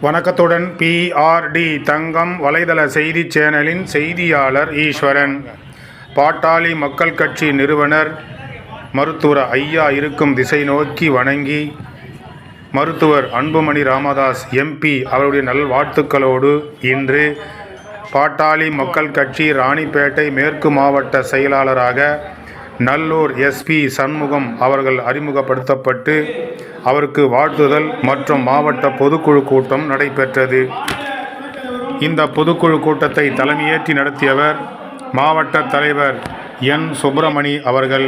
வணக்கத்துடன் PRD தங்கம் வலைதள செய்தி சேனலின் செய்தியாளர் ஈஸ்வரன். பாட்டாளி மக்கள் கட்சி நிறுவனர் மருத்துவர் ஐயா இருக்கும் திசை நோக்கி வணங்கி மருத்துவர் அன்புமணி ராமதாஸ் MP அவருடைய நல்வாழ்த்துக்களோடு இன்று பாட்டாளி மக்கள் கட்சி ராணிப்பேட்டை மேற்கு மாவட்ட செயலாளராக நல்லூர் SP சண்முகம் அவர்கள் அறிமுகப்படுத்தப்பட்டு அவருக்கு வாழ்த்துதல் மற்றும் மாவட்ட பொதுக்குழு கூட்டம் நடைபெற்றது. இந்த பொதுக்குழு கூட்டத்தை தலைமையேற்றி நடத்தியவர் மாவட்ட தலைவர் N. சுப்பிரமணி அவர்கள்.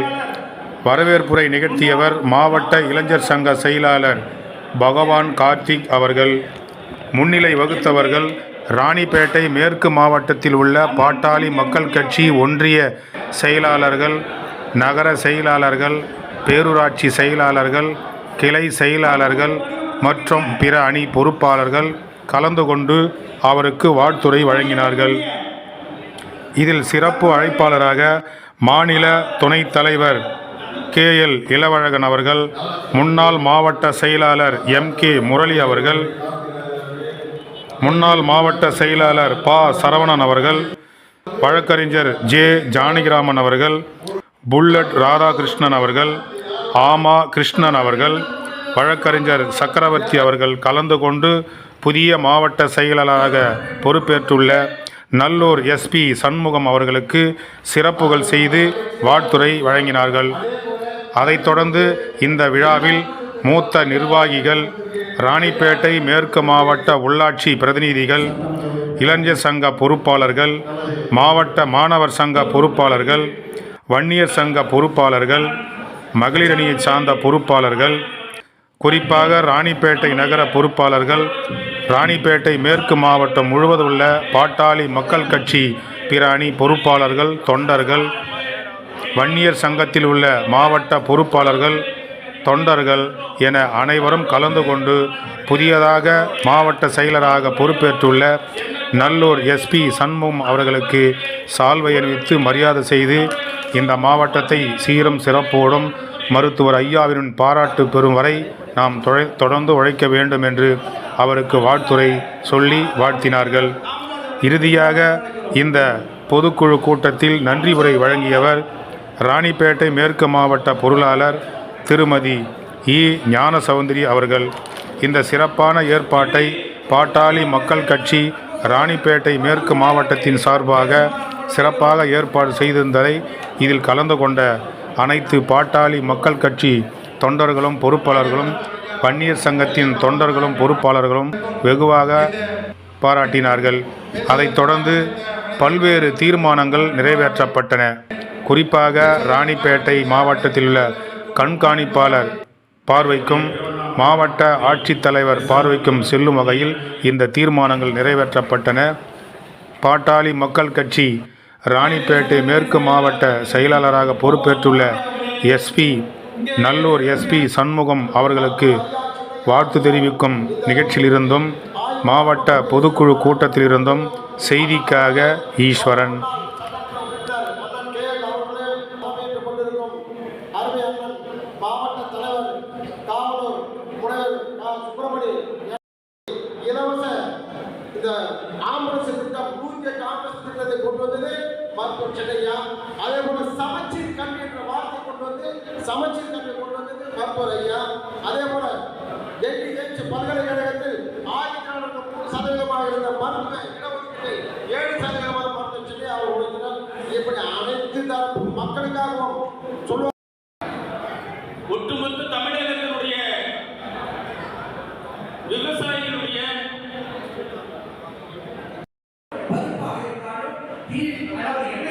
வரவேற்புரை நிகழ்த்தியவர் மாவட்ட இளைஞர் சங்க செயலாளர் பகவான் கார்த்திக் அவர்கள். முன்னிலை வகுத்தவர்கள் ராணிப்பேட்டை மேற்கு மாவட்டத்தில் உள்ள பாட்டாளி மக்கள் கட்சி ஒன்றிய செயலாளர்கள், நகர செயலாளர்கள், பேரூராட்சி செயலாளர்கள், கிளை செயலாளர்கள் மற்றும் பிற அணி பொறுப்பாளர்கள் கலந்து கொண்டு அவருக்கு வாழ்த்துரை வழங்கினார்கள். இதில் சிறப்பு அழைப்பாளராக மாநில துணைத் தலைவர் KL இளவழகன் அவர்கள், முன்னாள் மாவட்ட செயலாளர் MK முரளி அவர்கள், முன்னாள் மாவட்ட செயலாளர் ப. சரவணன் அவர்கள், வழக்கறிஞர் J. ஜானகிராமன் அவர்கள், புல்லட் ராதாகிருஷ்ணன் அவர்கள், ஆமா கிருஷ்ணன் அவர்கள், வழக்கறிஞர் சக்கரவர்த்தி அவர்கள் கலந்து கொண்டு புதிய மாவட்ட செயலாளராக பொறுப்பேற்றுள்ள நல்லூர் SP சண்முகம் அவர்களுக்கு சிறப்புகள் செய்து வாழ்த்துரை வழங்கினார்கள். அதைத் தொடர்ந்து இந்த விழாவில் மூத்த நிர்வாகிகள், ராணிப்பேட்டை மேற்கு மாவட்ட உள்ளாட்சி பிரதிநிதிகள், இளைஞர் சங்க பொறுப்பாளர்கள், மாவட்ட மாணவர் சங்க பொறுப்பாளர்கள், வன்னியர் சங்க பொறுப்பாளர்கள், மகளிர் அணியை சார்ந்த பொறுப்பாளர்கள், குறிப்பாக ராணிப்பேட்டை நகர பொறுப்பாளர்கள், ராணிப்பேட்டை மேற்கு மாவட்டம் முழுவதும் உள்ள பாட்டாளி மக்கள் கட்சி பிற அணி பொறுப்பாளர்கள், தொண்டர்கள், வன்னியர் சங்கத்தில் உள்ள மாவட்ட பொறுப்பாளர்கள், தொண்டர்கள் என அனைவரும் கலந்து கொண்டு புதியதாக மாவட்ட செயலராக பொறுப்பேற்றுள்ள நல்லூர் SP சண்முகம் அவர்களுக்கு சால்வை அணிவித்து மரியாதை செய்து இந்த மாவட்டத்தை சீரும் சிறப்போடும் மருத்துவர் ஐயாவின் பாராட்டு பெறும் வரை நாம் தொடர்ந்து உழைக்க வேண்டும் என்று அவருக்கு வாழ்த்துரை சொல்லி வாழ்த்தினார்கள். இறுதியாக இந்த பொதுக்குழு கூட்டத்தில் நன்றி உரை வழங்கியவர் ராணிப்பேட்டை மேற்கு மாவட்ட பொருளாளர் திருமதி E. ஞானசௌந்தரி அவர்கள். இந்த சிறப்பான ஏற்பாட்டை பாட்டாளி மக்கள் கட்சி ராணிப்பேட்டை மேற்கு மாவட்டத்தின் சார்பாக சிறப்பாக ஏற்பாடு செய்திருந்ததை இதில் கலந்து கொண்ட அனைத்து பாட்டாளி மக்கள் கட்சி தொண்டர்களும் பொறுப்பாளர்களும், வன்னியர் சங்கத்தின் தொண்டர்களும் பொறுப்பாளர்களும் வெகுவாக பாராட்டினார்கள். அதைத் தொடர்ந்து பல்வேறு தீர்மானங்கள் நிறைவேற்றப்பட்டன. குறிப்பாக ராணிப்பேட்டை மாவட்டத்தில் உள்ள கண்காணிப்பாளர் பார்வைக்கும் மாவட்ட ஆட்சித்தலைவர் பார்வைக்கும் செல்லும் வகையில் இந்த தீர்மானங்கள் நிறைவேற்றப்பட்டன. பாட்டாளி மக்கள் கட்சி ராணிப்பேட்டை மேற்கு மாவட்ட செயலாளராக பொறுப்பேற்றுள்ள நல்லூர் SP சண்முகம் அவர்களுக்கு வாழ்த்து தெரிவிக்கும் நிகழ்ச்சியிலிருந்தும் மாவட்ட பொதுக்குழு கூட்டத்திலிருந்தும் செய்திக்காக ஈஸ்வரன். இந்த ஆம்புலன்ஸ் திட்டம் 108 ஆம்புலன்ஸ் திட்டத்தை கொண்டு வந்தது மருத்துவர் சென்னையா. அதே போல சமச்சீர் கல்வி என்ற வார்த்தை கொண்டு வந்து சமச்சீர் கல்வி கொண்டு வந்தது மருத்துவர் ஐயா. அதே போல NTH பல்கலைக்கழகத்தில் 3% இருந்த மருத்துவ இடஒதுக்கீட்டை 7% மருத்துவர் சென்னை அவர் உழைக்கிறார். இப்படி அனைத்து தரப்பு மக்களுக்காகவும் சொல்லுவாங்க. ஒட்டுமொத்த தமிழகத்தினுடைய விவசாயிகளுடைய அதாவது